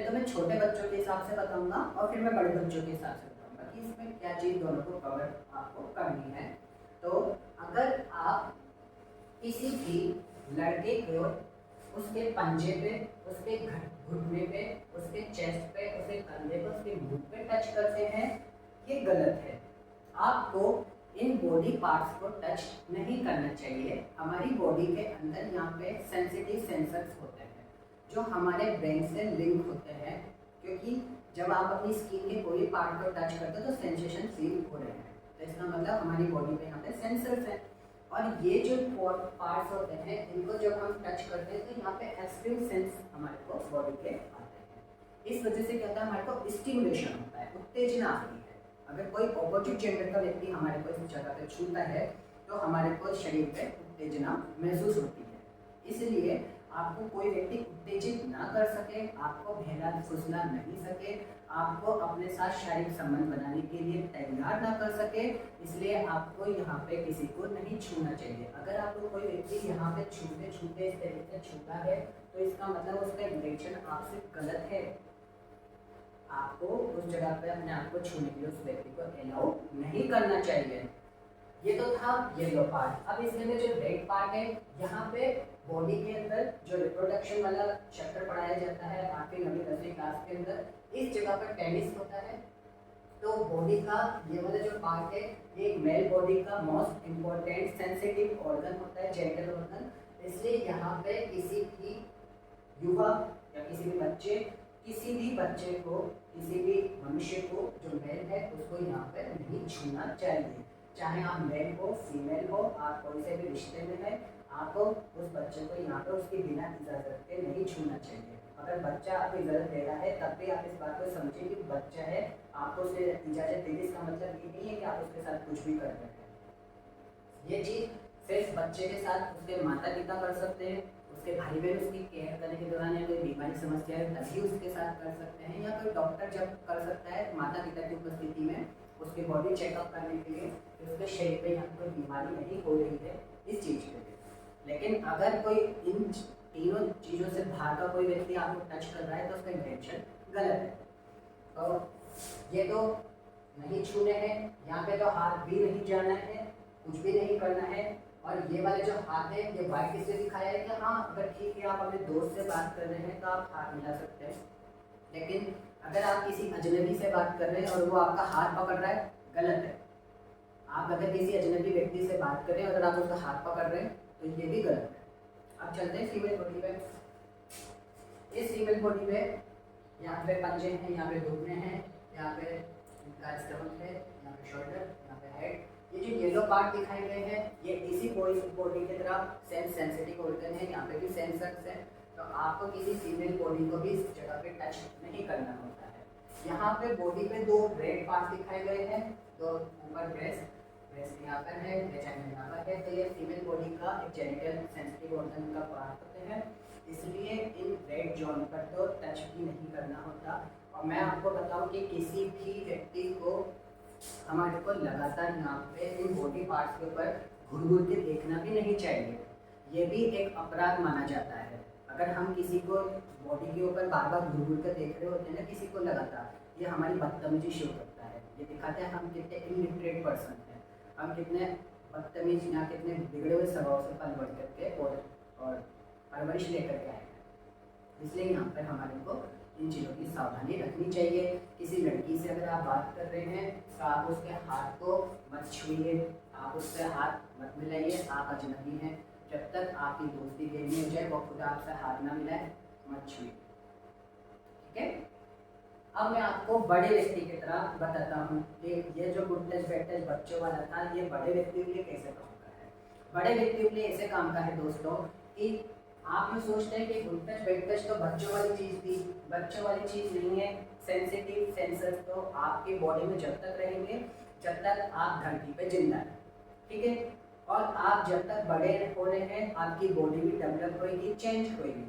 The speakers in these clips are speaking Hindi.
तो मैं छोटे बच्चों के हिसाब से बताऊंगा और फिर मैं बड़े बच्चों के हिसाब से बताऊंगा कि इसमें क्या चीज़ दोनों को कवर आपको करनी है। तो अगर आप किसी भी लड़के को उसके पंजे पे, उसके घुटने पे, उसके चेस्ट पे, उसके कंधे पे, उसके मुंह पे टच करते हैं, ये गलत है। आपको इन बॉडी पार्ट्स को टच नहीं करना चाहिए। हमारी बॉडी के अंदर यहाँ पे सेंसिटिव सेंसर्स होते हैं जो हमारे ब्रेन से लिंक होते हैं, क्योंकि जब आप अपनी स्किन के कोई पार्ट को टच करते हो तो सेंसेशन फील हो रहे हैं, तो इसका मतलब हमारी बॉडी पे यहाँ पे सेंसर्स हैं। और ये जो पार्ट्स होते हैं इनको जब हम टच करते हैं तो यहाँ पे एक्सट्रीम सेंस हमारे को बॉडी के आते हैं। इस वजह से क्या होता है, हमारे को स्टिमुलेशन होता है, उत्तेजना आती है। अगर कोई ऑपोजिट जेंडर का व्यक्ति हमारे को इस जगह पे छूता है तो हमारे को शरीर पे उत्तेजना महसूस होती है। इसलिए आपको कोई व्यक्ति उत्तेजित ना कर सके, आपको बहला फुसला नहीं सके, आपको अपने साथ शारीरिक संबंध बनाने के लिए तैयार ना कर सके, इसलिए आपको यहाँ पे किसी को नहीं छूना चाहिए। अगर आपको कोई व्यक्ति यहाँ पे छूते छूते इस तरीके से छूता है तो इसका मतलब उसका इंटेंशन आपसे गलत है। आपको उस जगह पे अपने आप को छूने के लिए उस व्यक्ति को अलाउ नहीं करना चाहिए। ये तो था येलो पार्ट। अब इसके अंदर जो रेड पार्ट है, यहाँ पे बॉडी के अंदर जो रिप्रोडक्शन वाला चैप्टर पढ़ाया जाता है 8वीं 9वीं 10वीं क्लास के अंदर, इस जगह पर टेनिस होता है। तो बॉडी का ये वाला जो पार्ट है ये एक मेल बॉडी का मोस्ट इम्पोर्टेंट सेंसिटिव ऑर्गन होता है, जेनिटल ऑर्गन। इसलिए यहाँ पे किसी भी युवा या किसी भी बच्चे, किसी भी बच्चे को, किसी भी मनुष्य को जो मेल है उसको यहाँ पे नहीं छूना चाहिए। चाहे आप मेल हो फीमेल हो, आप कोई से भी रिश्ते में है, आपको उस बच्चे को यहाँ पे उसकी बिना इजाज़त के नहीं छूना चाहिए। अगर बच्चा आपको इजाज़त दे रहा है तब भी आप इस बात को समझिए कि बच्चा है, आपको उसे इजाज़त देने इसका मतलब ये नहीं है कि आप उसके साथ कुछ भी कर रहे हैं। ये चीज़ सिर्फ बच्चे के साथ उसके माता पिता कर सकते हैं, उसके भाई बहन उसकी केयर करने के दौरान या कोई बीमारी समस्या है तभी उसके साथ कर सकते हैं, या कोई डॉक्टर जब कर सकता है माता पिता की उपस्थिति में उसकी बॉडी चेकअप करने के लिए कि उसके शरीर पे यहाँ कोई बीमारी नहीं हो रही है इस चीज़ के लिए। लेकिन अगर कोई इन तीनों चीज़ों से बाहर का कोई व्यक्ति आपको टच कर रहा है तो उसका इंटेंशन गलत है। तो ये तो नहीं छूने हैं, यहाँ पे तो हाथ भी नहीं जाना है, कुछ भी नहीं करना है। और ये वाले जो हाथ है ये वाइट इसलिए दिखाया है कि हाँ अगर ठीक है आप अपने दोस्त से बात कर रहे हैं तो आप हाथ मिला सकते हैं, लेकिन अगर आप किसी अजनबी से बात कर रहे हैं और वो आपका हाथ पकड़ रहा है, गलत है। आप अगर किसी अजनबी व्यक्ति से बात कर रहे हैं और अगर आप उसका हाथ पकड़ रहे हैं तो ये भी गलत है। अब चलते हैं फीमेल बॉडी पे। इस फीमेल बॉडी पे यहाँ पे पंजे हैं, यहाँ पे घुटने हैं, यहाँ पे इनका स्टमक है, यहाँ पे शोल्डर, यहाँ पे हेड। ये जो येलो पार्ट दिखाए गए हैं ये इसी बॉडी की तरह सेंसिटिव ऑर्गन है, यहाँ पे भी सेंसर्स हैं। तो आपको किसी फीमेल बॉडी को भी इस जगह पे टच नहीं करना होता है। यहाँ पे बॉडी पे दो रेड पार्ट दिखाए गए हैं, तो ऊपर ब्रेस्ट यहाँ पर है, वेजाइना यहाँ पर है। तो ये फीमेल बॉडी का एक जेनिटल सेंसिटिव ऑर्गन का पार्ट होते हैं, इसलिए इन रेड जोन पर तो टच भी नहीं करना होता। और मैं आपको बताऊँ कि किसी भी व्यक्ति को हमारे को लगातार यहाँ पे इन बॉडी पार्ट्स के ऊपर घूर घूर के देखना भी नहीं चाहिए। ये भी एक अपराध माना जाता है। अगर हम किसी को बॉडी के ऊपर बार बार घूर घूर कर देख रहे होते हैं ना किसी को लगातार, ये हमारी बदतमीजी शो करता है। ये दिखाता है हम कितने इलिटरेट पर्सन हैं, हम कितने बदतमीज या कितने बिगड़े हुए स्वभाव से पल बढ़ करके और परवरिश लेकर के आए हैं। इसलिए यहाँ पर हमारे को इन चीज़ों की सावधानी रखनी चाहिए। किसी लड़की से अगर आप बात कर रहे हैं तो आप उसके हाथ को मत छूइए, आप उससे हाथ मत मिलाइए, आप अजनबी हैं। जब तक आपकी दोस्ती गहरी हो जाए वो खुद आपसे हाथ ना मिलाए, मत छुइए, ठीक है। अब मैं आपको बड़े व्यक्ति की तरह बताता हूँ कि ये जो गुड टच बैड टच बच्चों वाला था ये बड़े व्यक्ति के लिए कैसे काम का है। बड़े व्यक्तियों के लिए ऐसे काम का है दोस्तों कि आप ये सोचते हैं कि गुड टच बैड टच तो बच्चों वाली चीज़ थी, बच्चों वाली चीज़ नहीं है। सेंसिटिव सेंसर्स तो आपकी बॉडी में जब तक रहेंगे जब तक आप धरती पे जिंदा हैं, ठीक है। और आप जब तक बड़े हो रहे हैं आपकी बॉडी भी डेवलप होगी, चेंज होगी।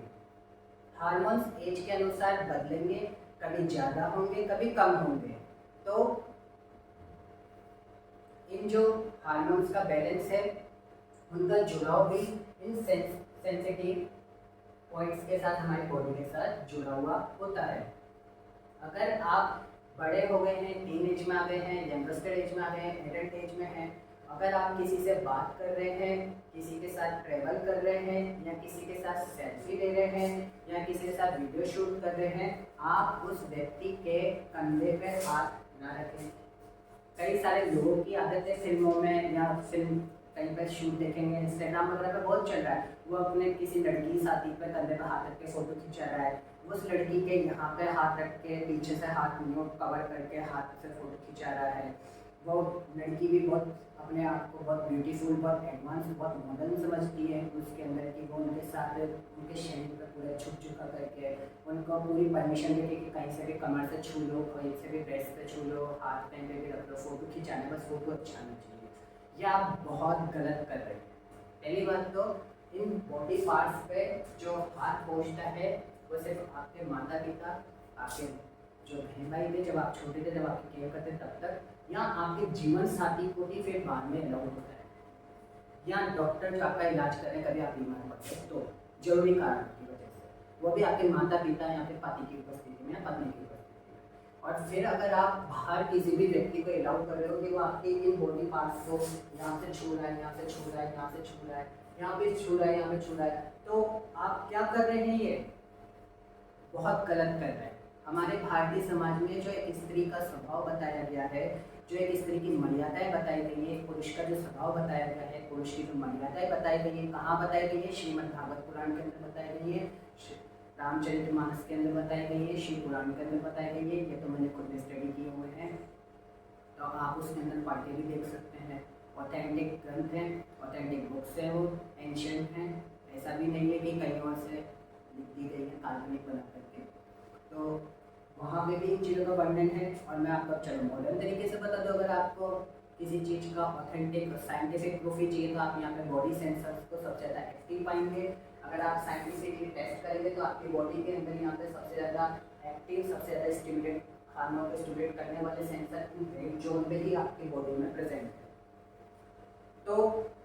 हार्मोन्स एज के अनुसार बदलेंगे, कभी ज़्यादा होंगे कभी कम होंगे। तो इन जो हार्मोन्स का बैलेंस है उनका जुड़ाव भी इन सेंसिटिव पॉइंट्स के साथ हमारी बॉडी के साथ जुड़ा हुआ होता है। अगर आप बड़े हो गए हैं, टीन एज में आ गए हैं, यंगस्टर एज में आ गए हैं, एडल्ट एज में हैं, अगर आप किसी से बात कर रहे हैं, किसी के साथ ट्रेवल कर रहे हैं, या किसी के साथ सेल्फी ले रहे हैं, या किसी के साथ वीडियो शूट कर रहे हैं, आप उस व्यक्ति के कंधे पे हाथ ना रखें। कई सारे लोगों की आदत है, फिल्मों में या फिल्म कहीं पर शूट देखेंगे, इंस्टाग्राम वगैरह पे बहुत चल रहा है, वो अपने किसी लड़की साथी पे कंधे पे हाथ रख के फोटो खिंचा रहा है, उस लड़की के यहाँ पे हाथ रख के पीछे से हाथ मुंह कवर करके हाथ से फोटो खिंचा रहा है। वो लड़की भी बहुत अपने आप को बहुत ब्यूटीफुल, बहुत एडवांस, बहुत मॉडर्न समझती है उसके अंदर की, वो उनके साथ उनके शरीर पर पूरा छुप छुपा करके उनको पूरी परमिशन देके कि कहीं से भी कमर से छू लो, कहीं से भी ड्रेस पे छू लो, हाथ पे भी रख लो, फोटो खिंचाने, बस फोटो अच्छा आना चाहिए। ये आप बहुत गलत कर रहे हैं। पहली बात तो इन बॉडी पार्ट्स पे जो हाथ पहुँचता है वो सिर्फ आपके माता पिता, आपके जो बहन भाई थे जब आप छोटे थे, जब आपकी केयर करते तब तक, या आपके जीवन साथी को भी फिर बाद में अलाउ होता है, या डॉक्टर जो आपका इलाज कर रहे हैं कभी आप बीमार पड़ते हैं तो जरूरी कारण की वजह से, वो भी आपके माता पिता या फिर पति की उपस्थिति में या पत्नी की उपस्थिति में। और फिर अगर आप बाहर किसी भी व्यक्ति को अलाउ कर रहे हो कि वो आपके इन बॉडी पार्ट्स को यहाँ से छू रहा है, यहाँ से छू रहा है, यहाँ से छू रहा है, यहाँ पे छू रहा है, यहाँ पे छू रहा है, तो आप क्या कर रहे हैं? ये बहुत गलत कर रहे हैं। हमारे भारतीय समाज में जो एक स्त्री का स्वभाव बताया गया है, जो एक स्त्री की मर्यादाएं बताई गई है, पुरुष का जो स्वभाव बताया गया है, पुरुष की जो मर्यादाएं बताई गई है, कहाँ बताई गई है? श्रीमद् भागवत पुराण के अंदर बताई गई है, रामचरितमानस के अंदर बताई गई है, शिव पुराण के अंदर बताई गई है। ये तो मैंने खुद स्टडी किए हुए हैं, तो आप उसके अंदर पढ़ के भी देख सकते हैं। ऑथेंटिक ग्रंथ हैं, ऑथेंटिक बुक्स हैं, वो एंशियंट हैं, ऐसा भी नहीं है कि कहीं और से लिख दी गई है काल्पनिक बना करके। तो वहाँ पे भी इन चीज़ों का वर्णन है। और मैं आपको चलो मॉडर्न तरीके से बता दूँ, अगर आपको किसी चीज़ का ऑथेंटिक साइंटिफिक प्रूफ ही चाहिए तो आप यहाँ पे बॉडी सेंसर्स को सबसे ज़्यादा एक्टिव पाएंगे। अगर आप साइंटिफिकली टेस्ट करेंगे तो आपकी बॉडी के अंदर यहाँ पे सबसे ज़्यादा एक्टिव, सबसे ज़्यादा स्टिमुलेट, हार्मोन को स्टिमुलेट करने वाले सेंसर इन रेड जोन में ही आपकी बॉडी में प्रेजेंट है। तो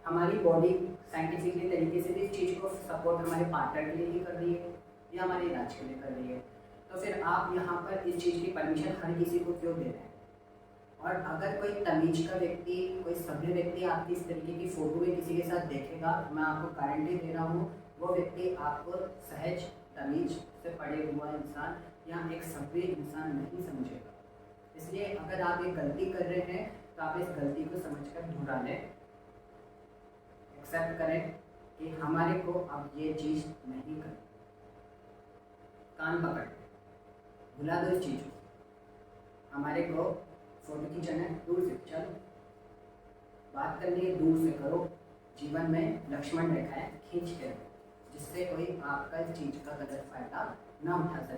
हमारी बॉडी साइंटिफिकली तरीके से भी इस चीज़ को सपोर्ट हमारे पार्टनर के लिए ही कर रही है या हमारे इलाज के लिए कर रही है। तो फिर आप यहाँ पर इस चीज़ की परमिशन हर किसी को क्यों दे रहे हैं? और अगर कोई तमीज का व्यक्ति, कोई सभ्य व्यक्ति आपकी इस तरीके की फोटो में किसी के साथ देखेगा, मैं आपको गारंटी दे रहा हूँ वो व्यक्ति आपको सहज तमीज से पड़े हुआ इंसान या एक सभ्य इंसान नहीं समझेगा। इसलिए अगर आप ये गलती कर रहे हैं तो आप इस गलती को समझकर दोहरा लें, एक्सेप्ट करें कि हमारे को अब ये चीज़ नहीं करनी। कान पकड़ भुला दो इस चीज़ को। हमारे को फोटो खींचना है दूर से, चलो बात करनी है दूर से करो। जीवन में लक्ष्मण रेखा है, खींच के रखो जिससे कोई आपका इस चीज़ का गलत फायदा ना उठा सके।